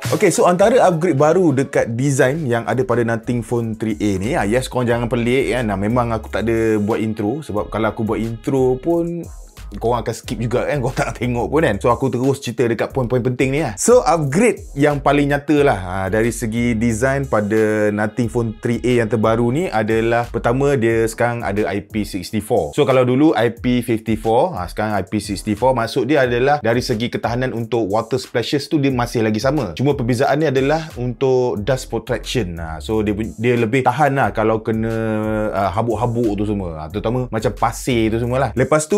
Okay, so antara upgrade baru dekat design yang ada pada Nothing Phone 3A ni, yes, korang jangan pelik kan. Memang aku tak ada buat intro, sebab kalau aku buat intro pun korang akan skip juga kan, korang tak nak tengok pun kan. So aku terus cerita dekat poin-poin penting ni lah. So upgrade yang paling nyata lah dari segi design pada Nothing Phone 3A yang terbaru ni adalah, pertama dia sekarang ada IP64. So kalau dulu IP54, sekarang IP64. Maksud dia adalah dari segi ketahanan untuk water splashes tu dia masih lagi sama. Cuma perbezaan ni adalah untuk dust protection. So dia lebih tahan lah kalau kena habuk-habuk tu semua, terutama macam pasir tu semua lah. Lepas tu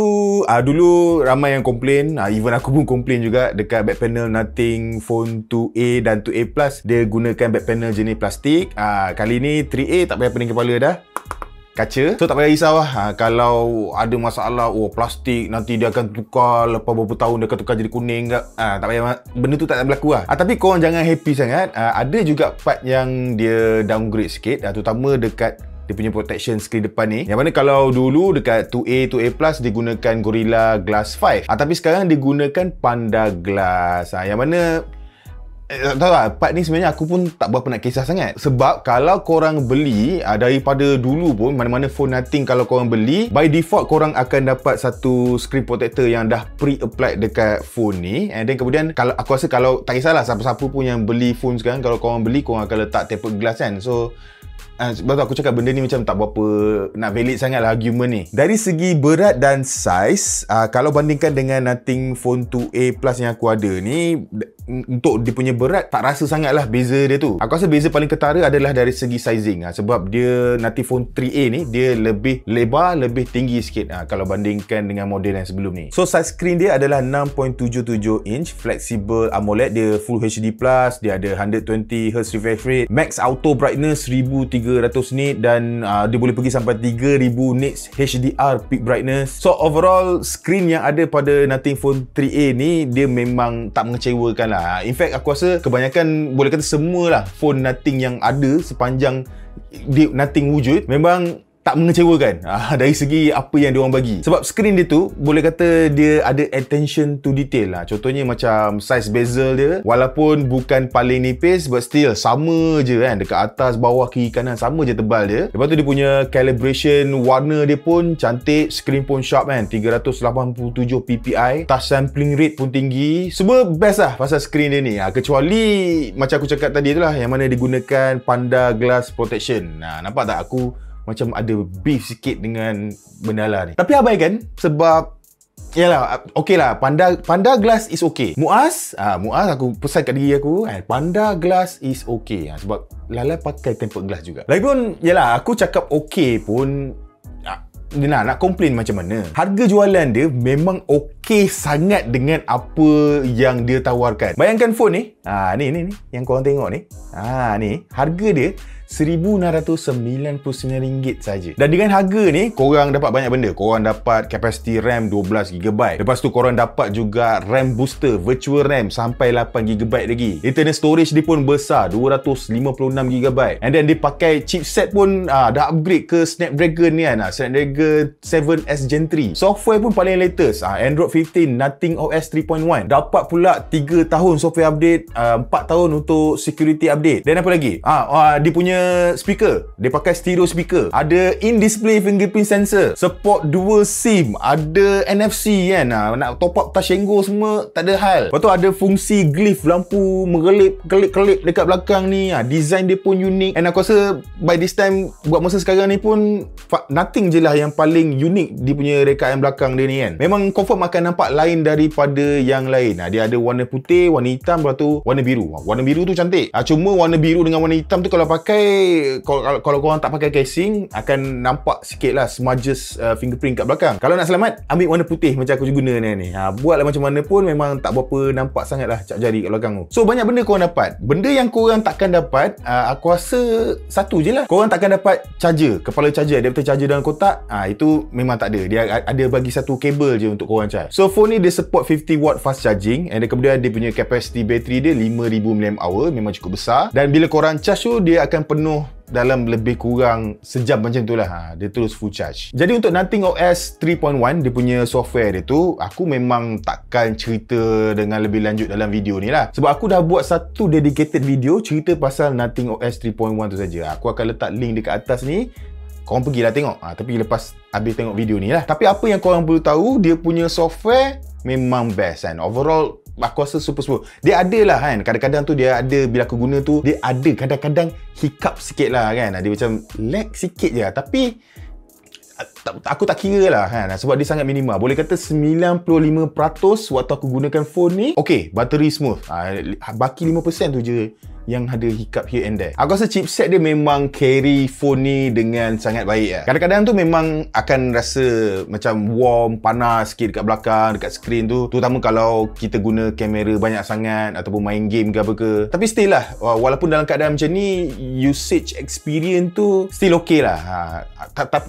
dulu ramai yang komplain, even aku pun komplain juga, dekat back panel Nothing Phone 2A dan 2A Plus dia gunakan back panel jenis plastik. Kali ni 3A tak payah pening kepala dah, kaca. So tak payah risau lah kalau ada masalah, plastik nanti dia akan tukar lepas beberapa tahun, dia akan tukar jadi kuning ke. Tak payah, benda tu tak berlaku lah. Tapi korang jangan happy sangat. Ada juga part yang dia downgrade sikit, terutama dekat dia punya protection screen depan ni, yang mana kalau dulu dekat 2A, 2A Plus dia gunakan Gorilla Glass 5, tapi sekarang dia gunakan Panda Glass. Yang mana tahu tak, part ni sebenarnya aku pun tak berapa nak kisah sangat. Sebab kalau korang beli, daripada dulu pun mana-mana phone Nothing, kalau korang beli, by default korang akan dapat satu screen protector yang dah pre-applied dekat phone ni. And then kemudian, kalau aku rasa, kalau tak kisahlah siapa-siapa pun yang beli phone sekarang, kalau korang beli, korang akan letak tempered glass kan. So sebab tu aku cakap benda ni macam tak berapa nak valid sangat lah argument ni. Dari segi berat dan saiz, kalau bandingkan dengan Nothing Phone 2A Plus yang aku ada ni, untuk dia punya berat tak rasa sangat lah beza dia tu. Aku rasa beza paling ketara adalah dari segi sizing, sebab dia Nothing Phone 3A ni dia lebih lebar, lebih tinggi sikit kalau bandingkan dengan model yang sebelum ni. So size screen dia adalah 6.77 inch flexible AMOLED, dia Full HD+, dia ada 120Hz refresh rate, max auto brightness 1300 nit, dan dia boleh pergi sampai 3000 nits HDR peak brightness. So overall screen yang ada pada Nothing Phone 3A ni dia memang tak mengecewakan lah. In fact aku rasa kebanyakan, boleh kata semualah phone Nothing yang ada sepanjang Nothing wujud memang tak mengecewakan dari segi apa yang diorang bagi. Sebab skrin dia tu boleh kata dia ada attention to detail lah. Contohnya macam size bezel dia, walaupun bukan paling nipis, but still sama je kan, dekat atas, bawah, kiri, kanan sama je tebal dia. Lepas tu dia punya calibration warna dia pun cantik, skrin pun sharp kan, 387 ppi, touch sampling rate pun tinggi. Semua best lah pasal skrin dia ni, kecuali macam aku cakap tadi tu lah, yang mana digunakan Panda Glass Protection. Nampak tak aku macam ada beef sikit dengan benda lah ni. Tapi abaikan, sebab yalah, okey lah, Panda Glass is okay. Muaz aku pesan kat diri aku, Panda Glass is okay, sebab Lala pakai tempered glass juga. Lagipun yalah, aku cakap okay pun dia nak complain macam mana. Harga jualan dia memang okey sangat dengan apa yang dia tawarkan. Bayangkan phone ni, ni yang korang tengok ni. Ni harga dia RM1,699 saja. Dan dengan harga ni korang dapat banyak benda. Korang dapat kapasiti RAM 12GB. Lepas tu korang dapat juga RAM booster, virtual RAM sampai 8GB lagi. Internal storage dia pun besar, 256GB. And then dia pakai chipset pun dah upgrade ke Snapdragon ni kan, Snapdragon 7S Gen 3. Software pun paling latest, Android 15, Nothing OS 3.1. Dapat pula 3 tahun software update, 4 tahun untuk security update. Dan apa lagi? Dia punya speaker, dia pakai stereo speaker, ada in-display fingerprint sensor, support dual SIM, ada NFC kan, nak top up touch and go semua tak ada hal. Lepas tu ada fungsi glyph, lampu merelip, kelip-kelip dekat belakang ni. Design dia pun unik, and aku rasa by this time, buat masa sekarang ni pun Nothing je lah yang paling unik di punya rekaan belakang dia ni kan. Memang confirm akan nampak lain daripada yang lain. Dia ada warna putih, warna hitam, lepas tu warna biru. Warna biru tu cantik. Cuma warna biru dengan warna hitam tu kalau pakai, kalau korang tak pakai casing, akan nampak sikit lah smudges fingerprint kat belakang. Kalau nak selamat, ambil warna putih macam aku guna ni. Buatlah macam mana pun memang tak berapa nampak sangat lah cap jari kat belakang tu. So banyak benda korang dapat. Benda yang korang takkan dapat, aku rasa satu je lah. Korang takkan dapat charger, kepala charger, adapter charger dalam kotak. Itu memang tak ada. Dia ada bagi satu kabel je untuk korang charge. So phone ni dia support 50W fast charging, and kemudian dia punya capacity bateri dia 5000 mAh, memang cukup besar. Dan bila korang charge tu, dia akan penuh dalam lebih kurang sejam macam tu lah. Dia terus full charge. Jadi untuk Nothing OS 3.1, dia punya software dia tu, aku memang takkan cerita dengan lebih lanjut dalam video ni lah. Sebab aku dah buat satu dedicated video cerita pasal Nothing OS 3.1 tu saja. Aku akan letak link dekat atas ni. Korang pergilah tengok. Tapi lepas habis tengok video ni lah. Tapi apa yang korang perlu tahu, dia punya software memang best kan. Overall, aku rasa super. Dia ada lah kan, kadang-kadang tu dia ada, bila aku guna tu dia ada kadang-kadang hiccup sikit lah kan, dia macam lag sikit je, tapi aku tak kira lah kan, sebab dia sangat minimal. Boleh kata 95% waktu aku gunakan phone ni okay, battery smooth. Baki 5% tu je yang ada hiccup here and there. Aku rasa chipset dia memang carry phone ni dengan sangat baik lah. Kadang-kadang tu memang akan rasa macam warm, panas sikit dekat belakang, dekat screen tu, terutama kalau kita guna kamera banyak sangat ataupun main game ke apa ke. Tapi still lah, walaupun dalam keadaan macam ni, usage experience tu still okay lah.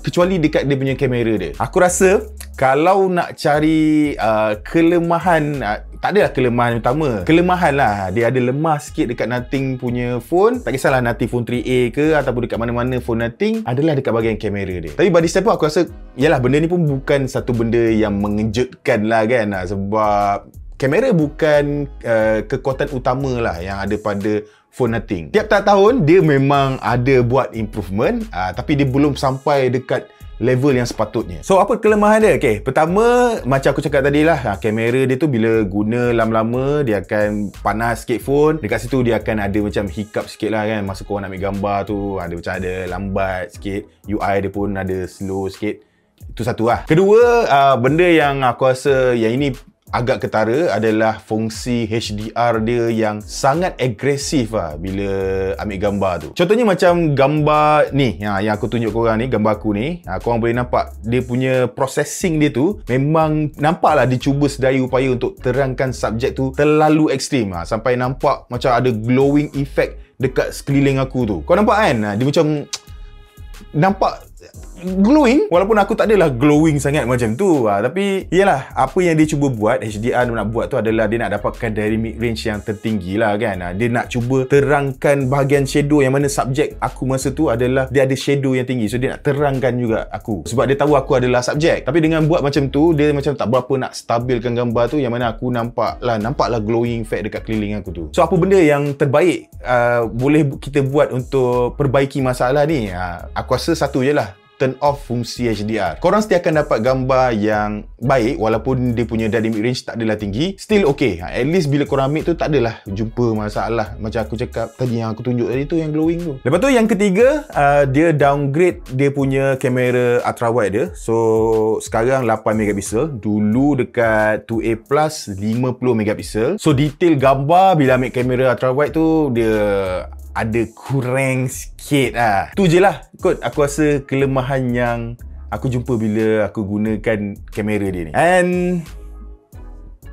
Kecuali dekat dia punya kamera dia. Aku rasa kalau nak cari kelemahan, tak adalah kelemahan utama, kelemahan lah, dia ada lemah sikit dekat Nothing punya phone. Tak kisahlah Nothing Phone 3A ke ataupun dekat mana-mana phone Nothing, adalah dekat bahagian kamera dia. Tapi body step pun aku rasa, yalah, benda ni pun bukan satu benda yang mengejutkan lah kan, sebab kamera bukan kekuatan utama lah yang ada pada phone Nothing. Tiap-tiap tahun dia memang ada buat improvement, tapi dia belum sampai dekat level yang sepatutnya. So apa kelemahan dia? Okay, pertama macam aku cakap tadi lah, kamera dia tu bila guna lama-lama dia akan panas sikit phone. Dekat situ dia akan ada macam hiccup sikit lah kan, masa korang nak ambil gambar tu ada macam ada lambat sikit, UI dia pun ada slow sikit. Itu satu lah. Kedua, benda yang aku rasa yang ini agak ketara adalah fungsi HDR dia yang sangat agresif lah bila ambil gambar tu. Contohnya macam gambar ni, yang aku tunjuk korang ni, gambar aku ni, korang boleh nampak dia punya processing dia tu memang nampaklah dicuba sedaya upaya untuk terangkan subjek tu terlalu ekstrim, sampai nampak macam ada glowing effect dekat sekeliling aku tu. Kau nampak kan? Dia macam nampak glowing, walaupun aku tak adalah glowing sangat macam tu, tapi iyalah, apa yang dia cuba buat, HDR nak buat tu adalah dia nak dapatkan dynamic range yang tertinggi lah kan. Dia nak cuba terangkan bahagian shadow yang mana subjek aku masa tu adalah dia ada shadow yang tinggi, so dia nak terangkan juga aku, sebab dia tahu aku adalah subjek. Tapi dengan buat macam tu, dia macam tak berapa nak stabilkan gambar tu, yang mana aku nampaklah glowing effect dekat keliling aku tu. So apa benda yang terbaik boleh kita buat untuk perbaiki masalah ni? Aku rasa satu je lah, turn off fungsi HDR. Korang still akan dapat gambar yang baik walaupun dia punya dynamic range tak adalah tinggi, still okay. At least bila korang ambil tu tak adalah jumpa masalah macam aku cakap tadi, yang aku tunjuk tadi tu, yang glowing tu. Lepas tu yang ketiga, dia downgrade dia punya kamera ultra wide dia. So sekarang 8 megapixel, dulu dekat 2A Plus 50 megapixel. So detail gambar bila ambil kamera ultra wide tu dia ada kurang sikit lah. Tu je lah kot aku rasa kelemahan yang aku jumpa bila aku gunakan kamera dia ni. And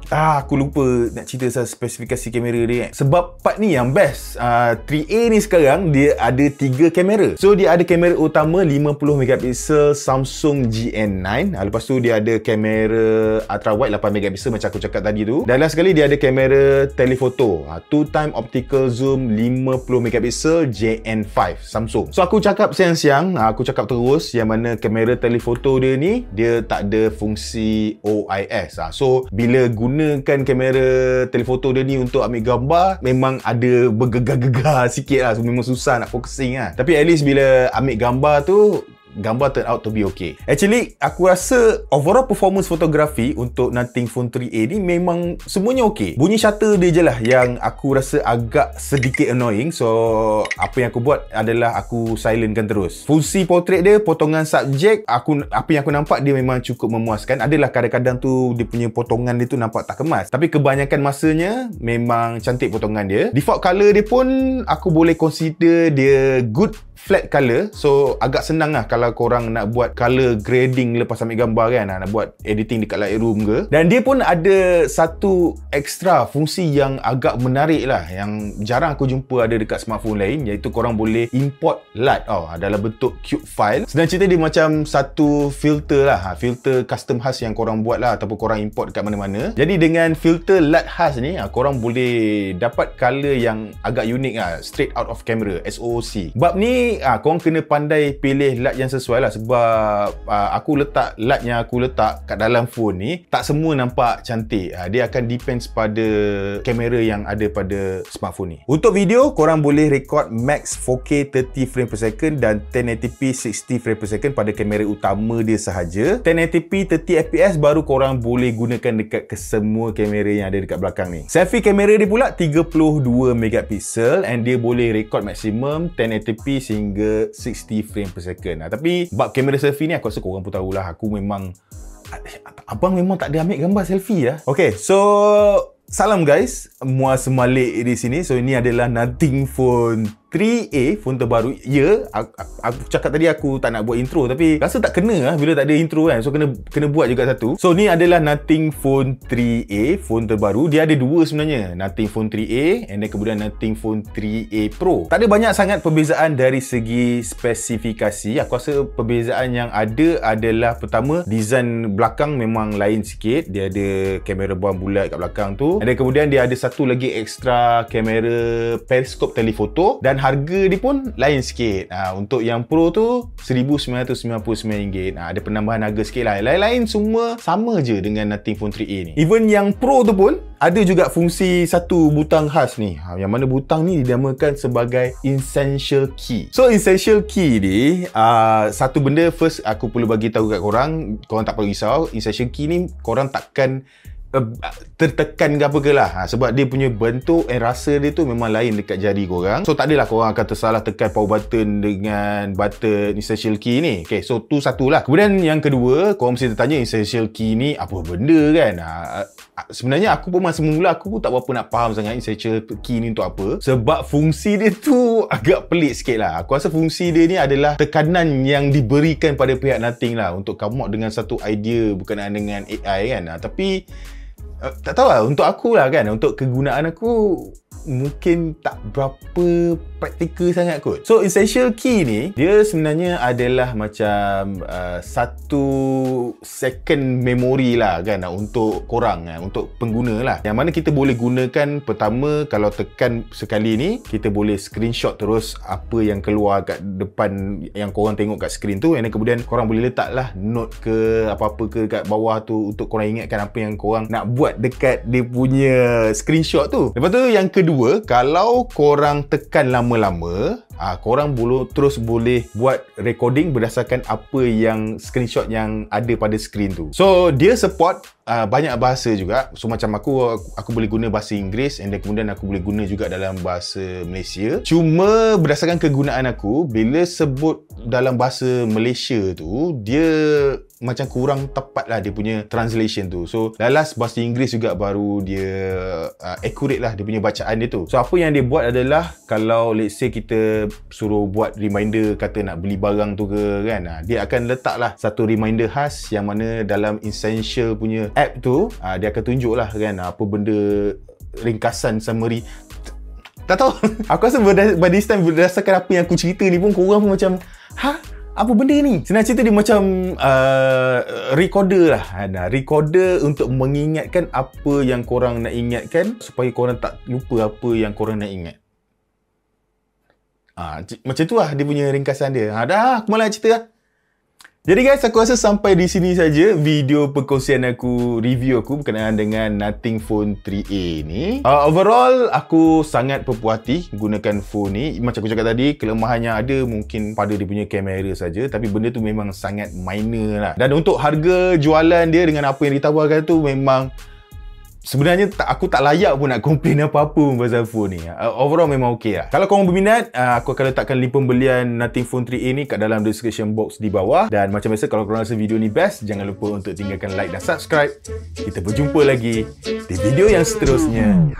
aku lupa nak cerita pasal spesifikasi kamera dia. Sebab part ni yang best. 3A ni sekarang dia ada 3 kamera. So dia ada kamera utama 50 megapixel Samsung GN9. Lepas tu dia ada kamera ultra wide 8 megapixel macam aku cakap tadi tu. Dan last sekali dia ada kamera telephoto 2x optical zoom 50 megapixel JN5 Samsung. So aku cakap siang-siang, aku cakap terus yang mana kamera telephoto dia ni dia tak ada fungsi OIS. So bila gunakan kamera telefoto dia ni untuk ambil gambar, memang ada bergegar-gegar sikit lah, so memang susah nak focusing lah. Tapi at least bila ambil gambar tu, gambar turn out to be okay. Actually, aku rasa overall performance fotografi untuk Nothing Phone 3A ni memang semuanya okay. Bunyi shutter dia je lah yang aku rasa agak sedikit annoying. So, apa yang aku buat adalah aku silentkan terus. Fungsi portrait dia, potongan subjek, apa yang aku nampak dia memang cukup memuaskan. Adalah kadang-kadang tu dia punya potongan dia tu nampak tak kemas. Tapi kebanyakan masanya memang cantik potongan dia. Default color dia pun aku boleh consider dia good flat color. So agak senang lah kalau korang nak buat color grading lepas ambil gambar kan, nak buat editing dekat Lightroom ke. Dan dia pun ada satu extra fungsi yang agak menarik lah, yang jarang aku jumpa ada dekat smartphone lain, iaitu korang boleh import LUT dalam bentuk cube file. Senang cerita dia macam satu filter lah, filter custom khas yang korang buat lah ataupun korang import dekat mana-mana. Jadi dengan filter LUT khas ni, korang boleh dapat color yang agak unik lah, straight out of camera, SOOC. Bab ni ni korang kena pandai pilih light yang sesuai lah, sebab aku letak light yang aku letak kat dalam phone ni tak semua nampak cantik. Dia akan depends pada kamera yang ada pada smartphone ni. Untuk video, korang boleh record max 4K 30 frame per second dan 1080p 60 frame per second pada kamera utama dia sahaja. 1080p 30fps baru korang boleh gunakan dekat ke semua kamera yang ada dekat belakang ni. Selfie kamera dia pula 32 megapiksel and dia boleh record maksimum 1080p sehingga 60 frame per second. Tapi bab kamera selfie ni aku rasa korang pun tahulah, aku memang abang memang tak ada ambil gambar selfie lah. Okay, so salam guys, Muaz Malik di sini. So ini adalah Nothing Phone 3A, phone terbaru. Ya, aku cakap tadi aku tak nak buat intro, tapi rasa tak kena lah bila tak ada intro kan. So kena buat juga satu. So ni adalah Nothing Phone 3A, phone terbaru. Dia ada dua sebenarnya, Nothing Phone 3A and then kemudian Nothing Phone 3A Pro. Tak ada banyak sangat perbezaan dari segi spesifikasi. Aku rasa perbezaan yang ada adalah pertama, design belakang memang lain sikit. Dia ada kamera buang bulat kat belakang tu. Dan kemudian dia ada satu lagi extra kamera periscope telefoto dan harga dia pun lain sikit. Untuk yang Pro tu RM1,999. Ada penambahan harga sikit lah. Lain-lain semua sama je dengan Nothing Phone 3A ni. Even yang Pro tu pun ada juga fungsi satu butang khas ni. Yang mana butang ni dinamakan sebagai Essential Key. So Essential Key ni satu benda first aku perlu bagi tahu kat korang tak perlu risau. Essential Key ni korang takkan tertekan ke apa ke lah, sebab dia punya bentuk rasa dia tu memang lain dekat jari korang. So tak adalah korang akan tersalah tekan power button dengan button Essential Key ni. Okay, so tu satulah. Kemudian yang kedua, korang mesti tertanya Essential Key ni apa benda kan. Sebenarnya aku pun masa mula aku pun tak berapa nak faham sangat Essential Key ni untuk apa, sebab fungsi dia tu agak pelik sikit lah. Aku rasa fungsi dia ni adalah tekanan yang diberikan pada pihak Nothing lah untuk come out dengan satu idea berkenaan dengan AI kan. Tapi tak tahu lah, untuk aku lah kan, untuk kegunaan aku mungkin tak berapa praktikal sangat kot. So Essential Key ni dia sebenarnya adalah macam satu second memory lah kan, untuk korang untuk pengguna lah, yang mana kita boleh gunakan. Pertama, kalau tekan sekali ni kita boleh screenshot terus apa yang keluar kat depan yang korang tengok kat screen tu, dan kemudian korang boleh letak lah note ke apa-apa ke kat bawah tu untuk korang ingatkan apa yang korang nak buat dekat dia punya screenshot tu. Lepas tu yang kedua, kalau korang tekan lama-lama, korang terus boleh buat recording berdasarkan apa yang screenshot yang ada pada screen tu. So dia support banyak bahasa juga. So macam aku boleh guna bahasa Inggeris and then kemudian aku boleh guna juga dalam bahasa Malaysia. Cuma berdasarkan kegunaan aku, bila sebut dalam bahasa Malaysia tu, dia macam kurang tepat lah dia punya translation tu. So last bahasa Inggeris juga baru dia accurate lah dia punya bacaan dia tu. So apa yang dia buat adalah, kalau let's say kita suruh buat reminder kata nak beli barang tu ke kan, dia akan letak lah satu reminder khas yang mana dalam Essential punya app tu dia akan tunjuk lah kan apa benda, ringkasan summary. Tak tahu. Aku rasa by this time berdasarkan apa yang aku cerita ni pun korang pun macam apa benda ni? Senang cerita dia macam recorder lah. Recorder untuk mengingatkan apa yang korang nak ingatkan supaya korang tak lupa apa yang korang nak ingat. Macam tu lah dia punya ringkasan dia. Dah, aku malah cerita lah. Jadi guys, aku rasa sampai di sini saja video perkongsian aku, review aku berkenaan dengan Nothing Phone 3A ni. Overall, aku sangat berpuas hati gunakan phone ni. Macam aku cakap tadi, kelemahannya ada mungkin pada dia punya kamera saja, tapi benda tu memang sangat minor lah. Dan untuk harga jualan dia dengan apa yang ditawarkan tu memang sebenarnya aku tak layak pun nak komplain apa-apa pun pasal phone ni. Overall memang okey lah. Kalau korang berminat, aku akan letakkan link pembelian Nothing Phone 3A ni kat dalam description box di bawah. Dan macam biasa, kalau korang rasa video ni best, jangan lupa untuk tinggalkan like dan subscribe. Kita berjumpa lagi di video yang seterusnya.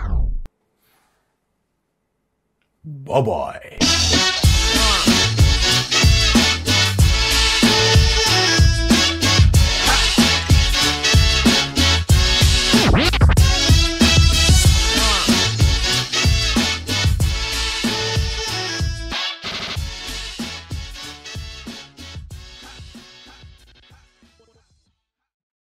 Bye-bye.